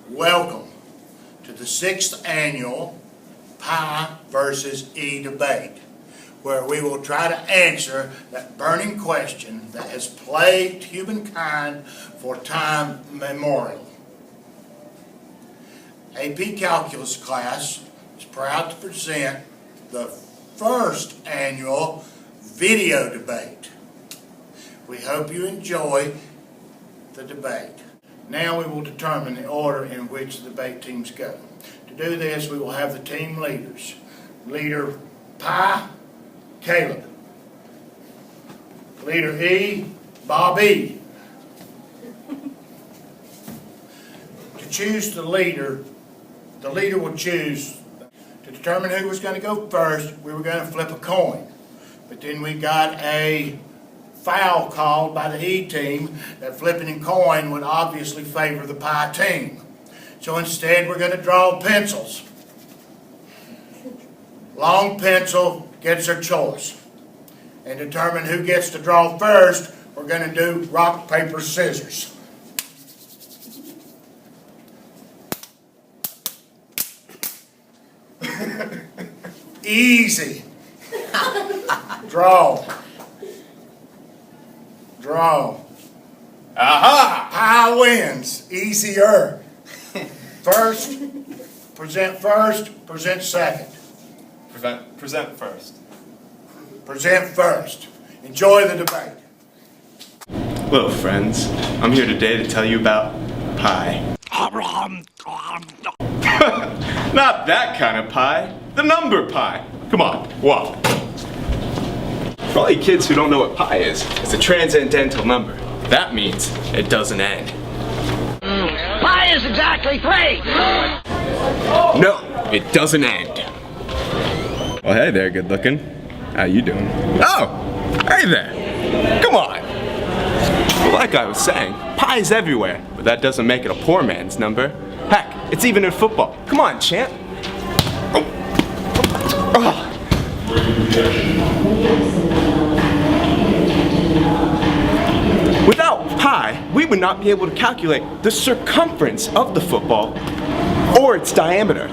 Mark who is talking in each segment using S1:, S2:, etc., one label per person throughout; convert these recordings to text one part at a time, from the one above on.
S1: Welcome to the 6th annual Pi versus E debate, where we will try to answer that burning question that has plagued humankind for time immemorial. AP Calculus class is proud to present the first annual video debate. We hope you enjoy the debate. Now we will determine the order in which the debate teams go. To do this, we will have the team leaders. Leader Pi, Caleb. Leader E, Bobby. To choose the leader will choose. To determine who was going to go first, we were going to flip a coin. But then we got a foul called by the E team that flipping a coin would obviously favor the Pi team. So instead we're going to draw pencils. Long pencil gets her choice. And determine who gets to draw first, we're going to do rock, paper, scissors. Easy. Draw. Aha! Pi wins. Easier. Present second.
S2: Present first.
S1: Present first. Enjoy the debate.
S2: Hello, friends. I'm here today to tell you about pi. Not that kind of pi. The number pi. Come on, walk. For all you kids who don't know what pi is, it's a transcendental number. That means it doesn't end.
S3: Pi is exactly 3!
S2: No, it doesn't end. Well, hey there, good looking. How you doing? Oh, hey there. Come on. Well, like I was saying, pi is everywhere, but that doesn't make it a poor man's number. Heck, it's even in football. Come on, champ. Oh. Without pi, we would not be able to calculate the circumference of the football or its diameter.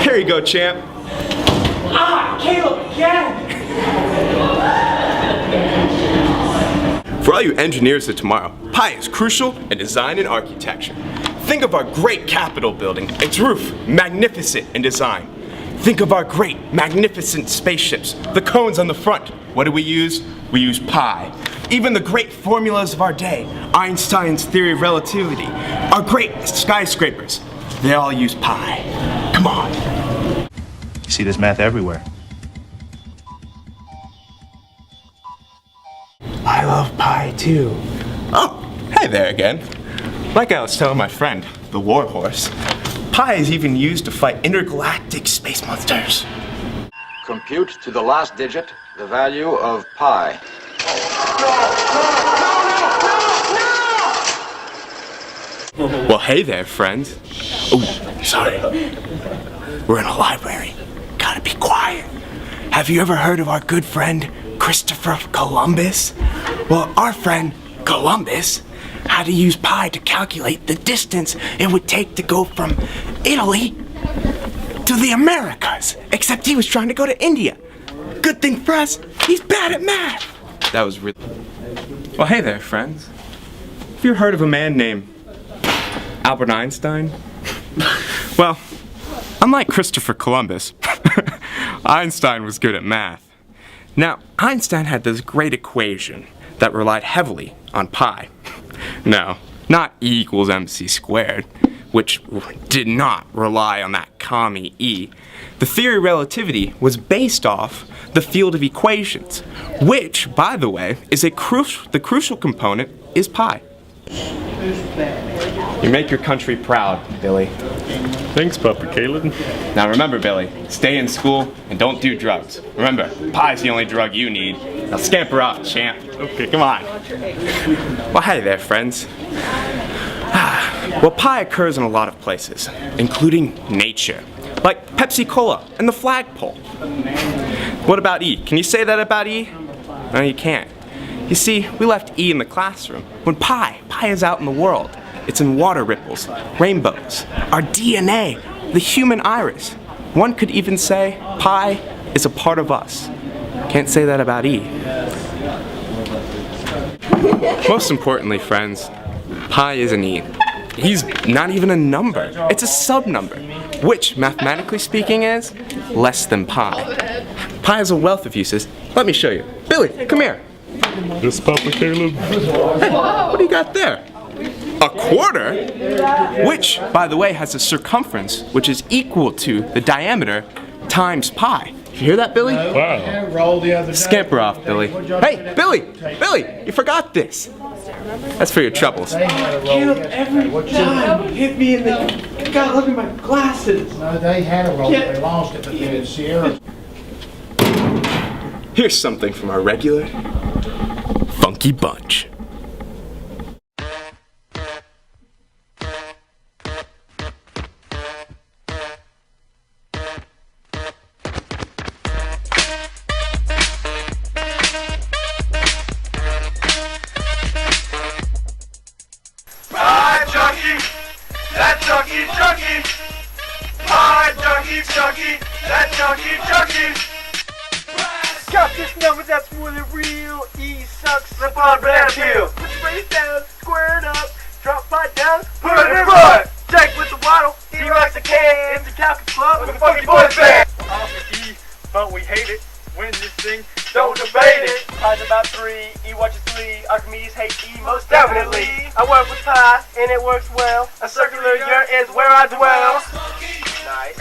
S2: Here you go, champ.
S3: Ah, Caleb, again!
S2: For all you engineers of tomorrow, pi is crucial in design and architecture. Think of our great Capitol building, its roof, magnificent in design. Think of our great, magnificent spaceships, the cones on the front. What do we use? We use pi. Even the great formulas of our day, Einstein's theory of relativity, our great skyscrapers, they all use pi. Come on.
S4: You see this math everywhere.
S2: I love pi too. Oh, hey there again. Like I was telling my friend, the warhorse, pi is even used to fight intergalactic space monsters.
S5: Compute to the last digit the value of pi.
S2: Well, hey there, friend. Oh, sorry. We're in a library. Gotta be quiet. Have you ever heard of our good friend, Christopher Columbus? Well, our friend, Columbus, had to use pi to calculate the distance it would take to go from Italy to the Americas. Except he was trying to go to India. Good thing for us, he's bad at math. That was really... Well, hey there, friends. Have you heard of a man named Albert Einstein? Well, unlike Christopher Columbus, Einstein was good at math. Now, Einstein had this great equation that relied heavily on pi. No, not E equals mc squared, which did not rely on that commie E. The theory of relativity was based off the field of equations, which, by the way, is the crucial component is pi. You make your country proud, Billy.
S6: Thanks, Papa Caleb.
S2: Now remember, Billy, stay in school and don't do drugs. Remember, pie's the only drug you need. Now scamper out, champ. Okay, come on. Well, hey there, friends. Well, pi occurs in a lot of places, including nature, like Pepsi Cola and the flagpole. What about E? Can you say that about E? No, you can't. You see, we left E in the classroom. When pi is out in the world, It's in water ripples, rainbows, our DNA, the human iris. One could even say pi is a part of us. Can't say that about E. Most importantly, friends, pi isn't E. He's not even a number. It's a subnumber, which, mathematically speaking, is less than pi. Pi has a wealth of uses. Let me show you. Billy, come here.
S6: Yes, Papa Caleb.
S2: Hey, what do you got there? A quarter? Which, by the way, has a circumference which is equal to the diameter times pi. You hear that, Billy?
S6: Wow.
S2: Scamper off, Billy. Hey, Billy! Billy! You forgot this. That's for your troubles.
S7: Caleb, every time you hit me in the... You gotta look at my glasses.
S1: No, they had a roll, they lost it, but then Sierra.
S2: Here's something from our regular funky bunch.
S7: Got this number that's more than real. E sucks. Slip on banana peel. Put your face down, square it up, drop pie down, put it in front. Jake with the waddle, he rocks the can. It's the Calcus Club with the Funky Boys Band. Off with E, but we hate it. Win this thing, don't debate it. Pi's about 3, E watches 3. Archimedes hates E most definitely. I work with pi, and it works well. A circular year is where I dwell. Nice.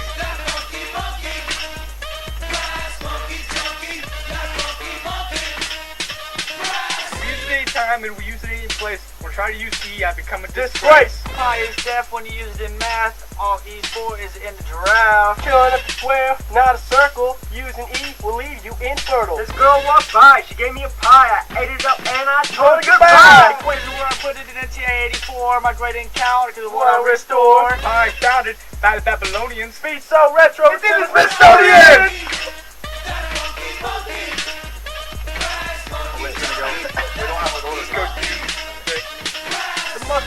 S7: Time and we use it in place. We're trying to use E, I become a disgrace. Pi is deaf when you use it in math. All E's for is in the giraffe. Killing up a square, not a circle. Using E will leave you infertile. This girl walked by, she gave me a pie. I ate it up and I told her goodbye. Equated to where I put it in NTA84. My great encounter to what I restore. Pi founded by the Babylonians. Speed so retro, it's in the Smithsonian.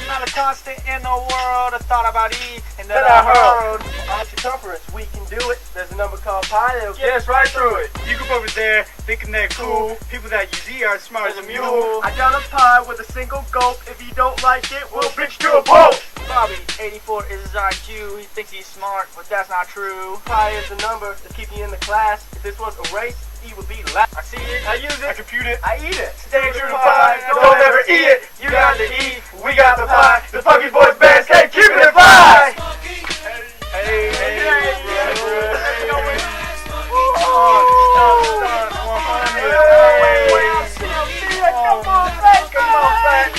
S7: Not a constant in the world. I thought about E and then I heard on circumference we can do it. There's a number called pi that'll get us right through it. You group over there thinking they're cool. People that use E are smart as a mule. I got a pi with a single gulp. If you don't like it, we'll pitch to a pulp. Bobby, 84 is his IQ. He thinks he's smart, but that's not true. Pi is the number to keep you in the class. If this was a race, E would be last. I see it, I use it, I compute it, I eat it. Stay true to pi, don't ever eat it. You got the E, we got the pie. The Funky Boys Band can't keep it fly. Hey, come on back.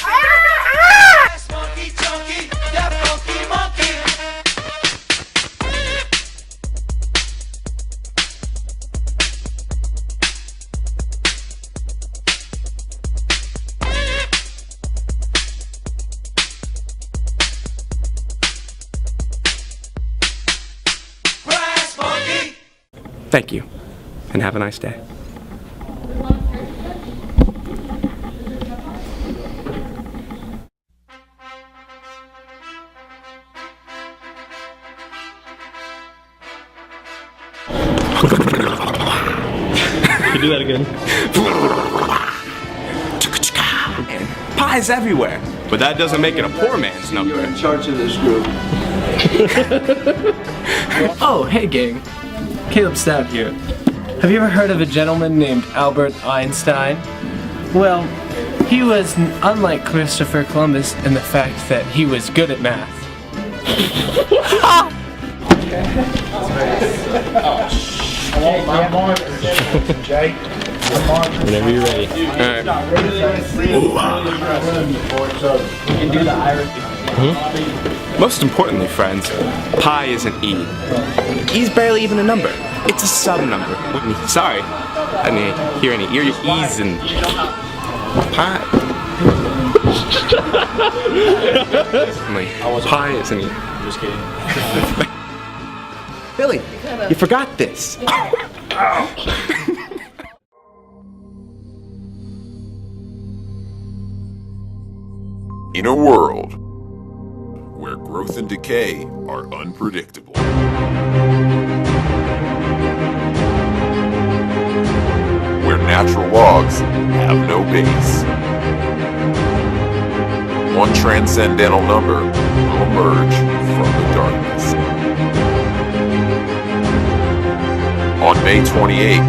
S2: Thank you, and have a nice day.
S6: Can you do that again?
S2: And pies everywhere, but that doesn't make it a poor man's number.
S8: You're in charge of this group.
S9: Oh, hey gang. Caleb Stout here. Have you ever heard of a gentleman named Albert Einstein? Well, he was unlike Christopher Columbus in the fact that he was good at math.
S6: Whenever you're ready.
S2: Most importantly, friends, pi isn't E. E's barely even a number. It's a subnumber. Sorry, I didn't hear any E's in pi. Pi isn't E.
S6: Just kidding.
S2: Billy, you forgot this.
S10: In a world
S8: where growth and decay are unpredictable. Where natural laws have no base. One transcendental number will emerge from the darkness. On May 28,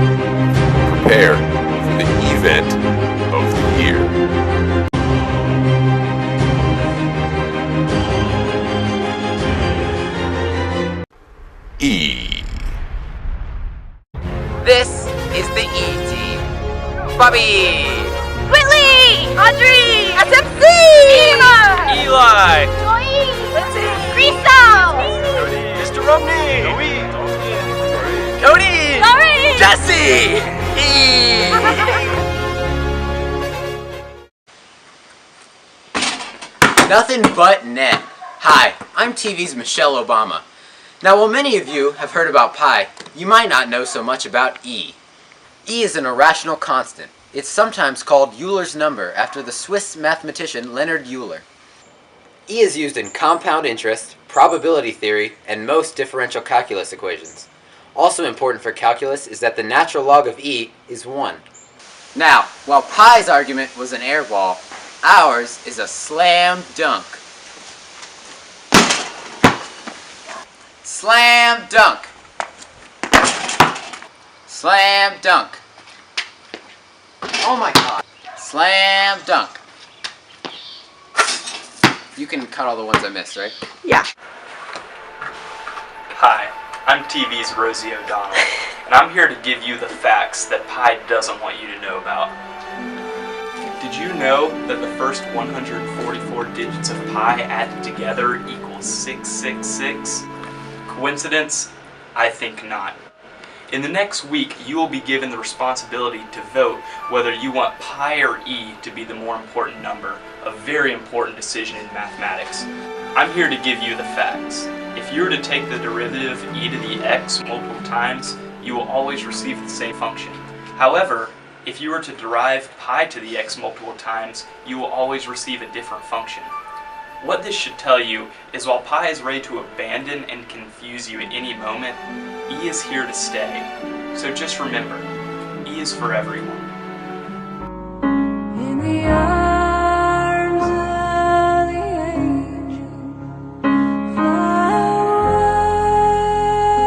S8: prepare for the event of the year. E.
S10: This is the E team. Bobby!
S11: Whitley! Audrey! SMC!
S10: Eli!
S11: Joey! Riso!
S10: Mr. Romney! Cody!
S11: Sorry!
S10: Jesse! Nothing but net. Hi, I'm TV's Michelle Obama. Now, while many of you have heard about pi, you might not know so much about E. E is an irrational constant. It's sometimes called Euler's number after the Swiss mathematician Leonard Euler. E is used in compound interest, probability theory, and most differential calculus equations. Also important for calculus is that the natural log of E is 1. Now, while pi's argument was an air ball, ours is a slam dunk. Slam dunk. Slam dunk. Oh my god. Slam dunk. You can cut all the ones I missed, right?
S11: Yeah.
S12: Hi, I'm TV's Rosie O'Donnell, and I'm here to give you the facts that pi doesn't want you to know about. Did you know that the first 144 digits of pi added together equals 666? Coincidence? I think not. In the next week, you will be given the responsibility to vote whether you want pi or e to be the more important number, a very important decision in mathematics. I'm here to give you the facts. If you were to take the derivative e to the x multiple times, you will always receive the same function. However, if you were to derive pi to the x multiple times, you will always receive a different function. What this should tell you is while pi is ready to abandon and confuse you at any moment, e is here to stay. So just remember, e is for everyone.
S13: In the arms of the angel, fly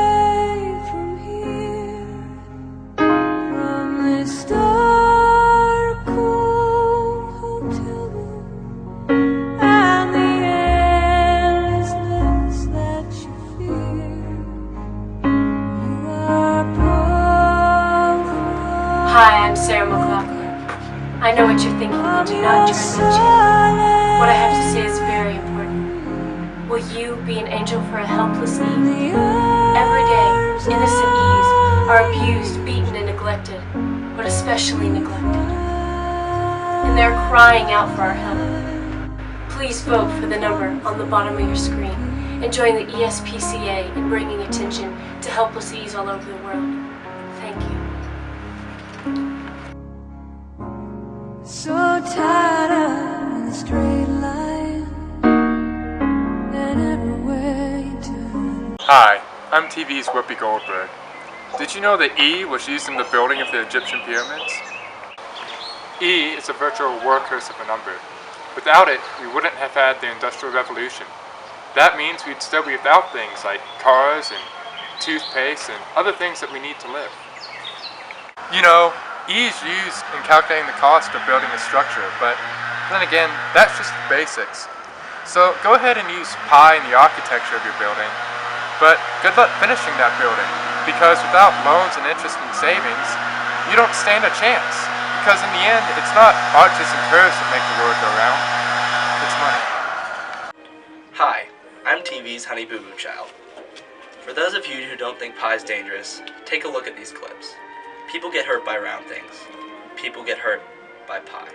S13: away from here, from this dark, cold hotel room, and the endlessness that you fear. You are
S14: Hi, I'm Sarah McLaughlin. I know what you're thinking, but do not turn the channel. What I have to say is very important. Will you be an angel for a helpless Eve? Every day, innocent Eves are abused, beaten, and neglected, but especially neglected. And they're crying out for our help. Please vote for the number on the bottom of your screen and join the ESPCA in bringing attention to helpless Eves all over the world. Thank you.
S13: so tied up in a straight line, and everywhere you turn.
S15: Hi, I'm TV's Whoopi Goldberg. Did you know that E was used in the building of the Egyptian pyramids? E is a virtual workhorse of a number. Without it, we wouldn't have had the Industrial Revolution. That means we'd still be without things like cars and toothpaste and other things that we need to live. You know, E is used in calculating the cost of building a structure, but then again, that's just the basics. So go ahead and use pi in the architecture of your building, but good luck finishing that building, because without loans and interest and savings, you don't stand a chance. Because in the end, it's not arches and curves that make the world go round, it's money.
S16: Hi, I'm TV's Honey Boo Boo Child. For those of you who don't think pi is dangerous, take a look at these clips. People get hurt by round things. People get hurt by pi.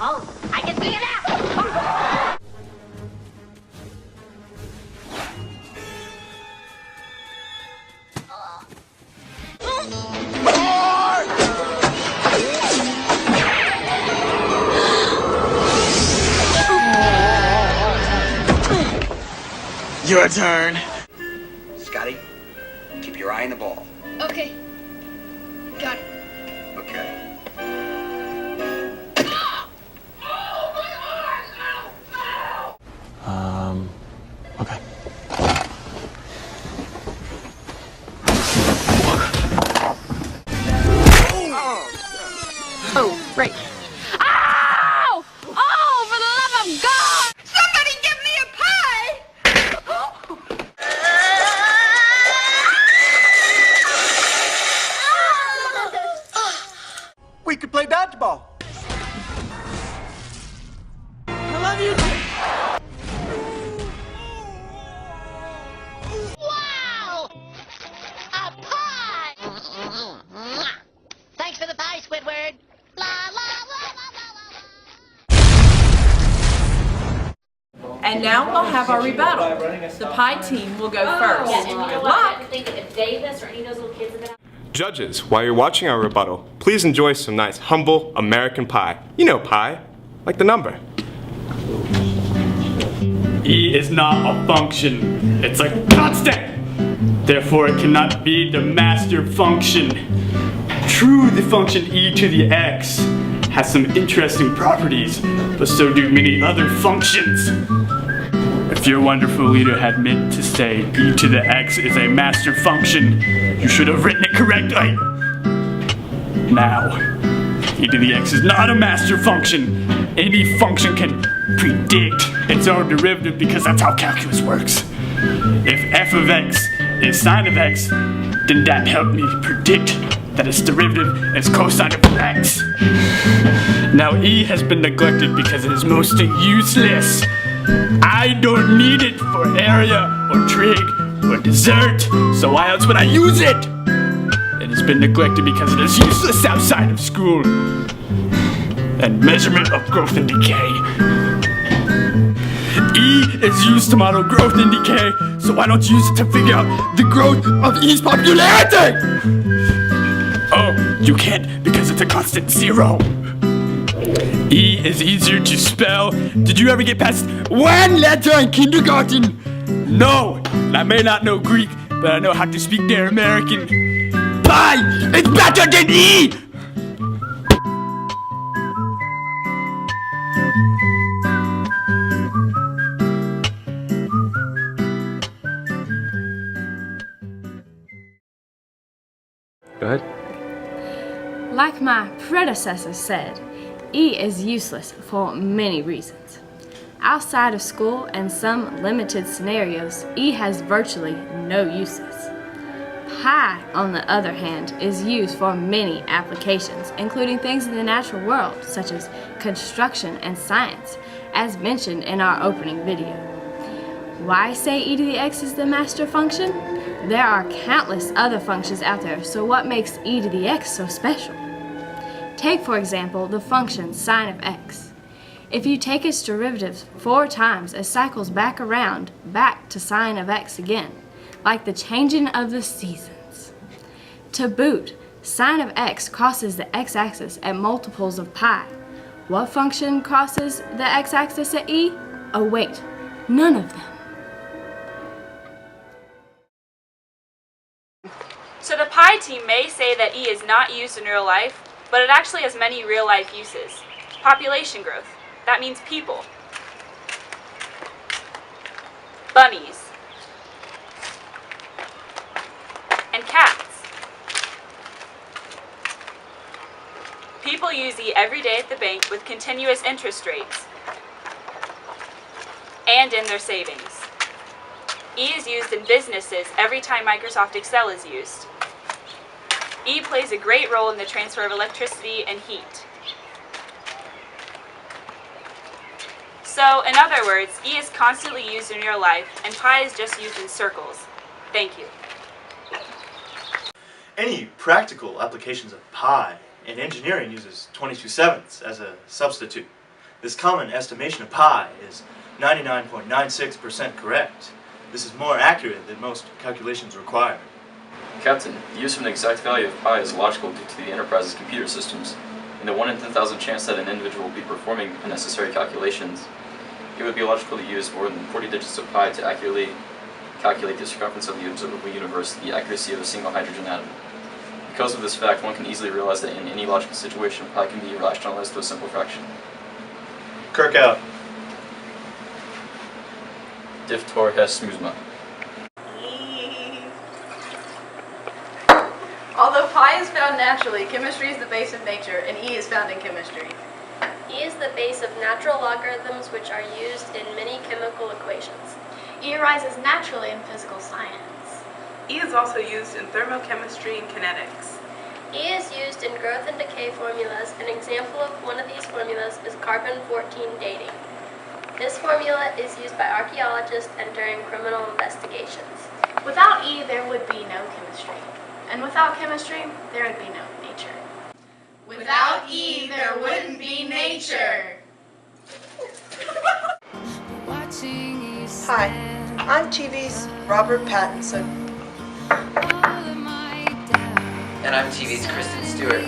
S11: Oh, I can see it now!
S17: Your turn.
S18: Scotty, keep your eye on the ball.
S11: Okay. Got it.
S18: Okay.
S2: Okay.
S11: Oh, right. Ow! Oh, for the love of God! Somebody give me a pie!
S7: We could play dodgeball. I love you.
S11: Wow! A pie! Thanks for the pie, Squidward. La la la la la la.
S19: And now we'll have our rebuttal. The pie team will go first.
S14: Yeah, and you know
S19: Good
S14: what?
S19: luck.
S14: I think if Davis or any of those little kids have been out.
S2: Judges, while you're watching our rebuttal, please enjoy some nice, humble American pie. You know pie, like the number.
S20: E is not a function, it's a constant. Therefore, it cannot be the master function. True, the function e to the x has some interesting properties, but so do many other functions. If your wonderful leader had meant to say e to the x is a master function, you should have written it correctly. Now, e to the x is not a master function. Any function can predict its own derivative because that's how calculus works. If f of x is sine of x, then that helped me predict that its derivative is cosine of x. Now e has been neglected because it is mostly useless. I don't need it for area or trig or dessert, so why else would I use it? It has been neglected because it is useless outside of school. And measurement of growth and decay. E is used to model growth and decay, so why don't you use it to figure out the growth of E's popularity? Oh, you can't because it's a constant zero. E is easier to spell. Did you ever get past one letter in kindergarten? No, I may not know Greek, but I know how to speak their American. Pi is better than E!
S2: Go ahead.
S21: Like my predecessor said, E is useless for many reasons. Outside of school and some limited scenarios, E has virtually no uses. Pi, on the other hand, is used for many applications, including things in the natural world, such as construction and science, as mentioned in our opening video. Why say e to the x is the master function? There are countless other functions out there, so what makes e to the x so special? Take, for example, the function sine of x. If you take its derivative 4 times, it cycles back around, back to sine of x again, like the changing of the seasons. To boot, sine of x crosses the x-axis at multiples of pi. What function crosses the x-axis at e? Oh wait, none of them.
S22: So the pi team may say that E is not used in real life, but it actually has many real-life uses. Population growth. That means people. Bunnies. And cats. People use E every day at the bank with continuous interest rates and in their savings. E is used in businesses every time Microsoft Excel is used. E plays a great role in the transfer of electricity and heat. So, in other words, E is constantly used in real life, and pi is just used in circles. Thank you.
S16: Any practical applications of pi in engineering uses 22/7 as a substitute. This common estimation of pi is 99.96% correct. This is more accurate than most calculations require.
S23: Captain, the use of an exact value of pi is logical due to the Enterprise's computer systems. In the 1 in 10,000 chance that an individual will be performing unnecessary calculations, it would be logical to use more than 40 digits of pi to accurately calculate the circumference of the observable universe to the accuracy of a single hydrogen atom. Because of this fact, one can easily realize that in any logical situation, pi can be rationalized to a simple fraction.
S12: Kirk out.
S23: Div tor hes smuzma.
S19: Although pi is found naturally, chemistry is the base of nature, and E is found in chemistry.
S14: E is the base of natural logarithms which are used in many chemical equations.
S19: E arises naturally in physical science.
S3: E is also used in thermochemistry and kinetics.
S14: E is used in growth and decay formulas. An example of one of these formulas is carbon-14 dating. This formula is used by archaeologists and during criminal investigations.
S19: Without E, there would be no chemistry. And without chemistry, there would be no nature. Without E, there wouldn't be nature.
S3: Hi, I'm TV's Robert Pattinson.
S10: And I'm TV's Kristen Stewart.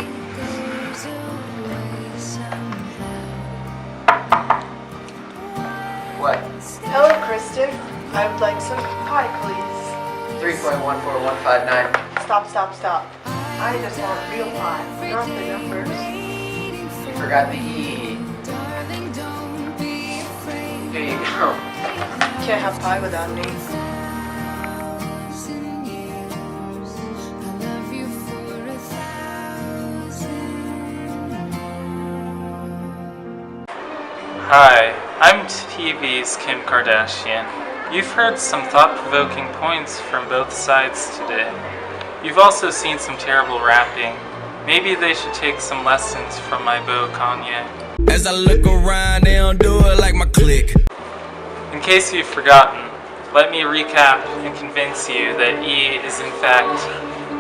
S10: What?
S3: Hello, Kristen. I would like some pie, please.
S10: 3.14159.
S3: Stop. I just want real pie, not the numbers.
S10: You forgot the E. Here you go.
S3: Can't have pie without an E.
S15: Hi, I'm TV's Kim Kardashian. You've heard some thought-provoking points from both sides today. You've also seen some terrible rapping. Maybe they should take some lessons from my beau Kanye.
S4: As I look around, they don't do it like my clique.
S15: In case you've forgotten, let me recap and convince you that E is in fact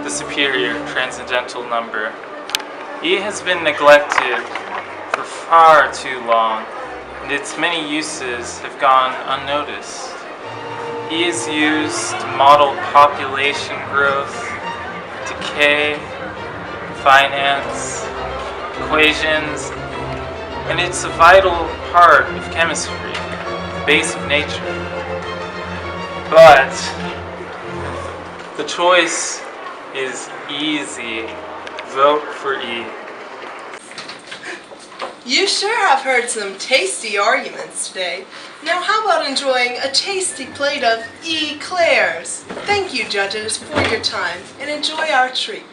S15: the superior transcendental number. E has been neglected for far too long, and its many uses have gone unnoticed. E is used to model population growth, decay, finance, equations, and it's a vital part of chemistry, the base of nature. But the choice is easy. Vote for E.
S3: You sure have heard some tasty arguments today. Now how about enjoying a tasty plate of eclairs? Thank you, judges, for your time, and enjoy our treat.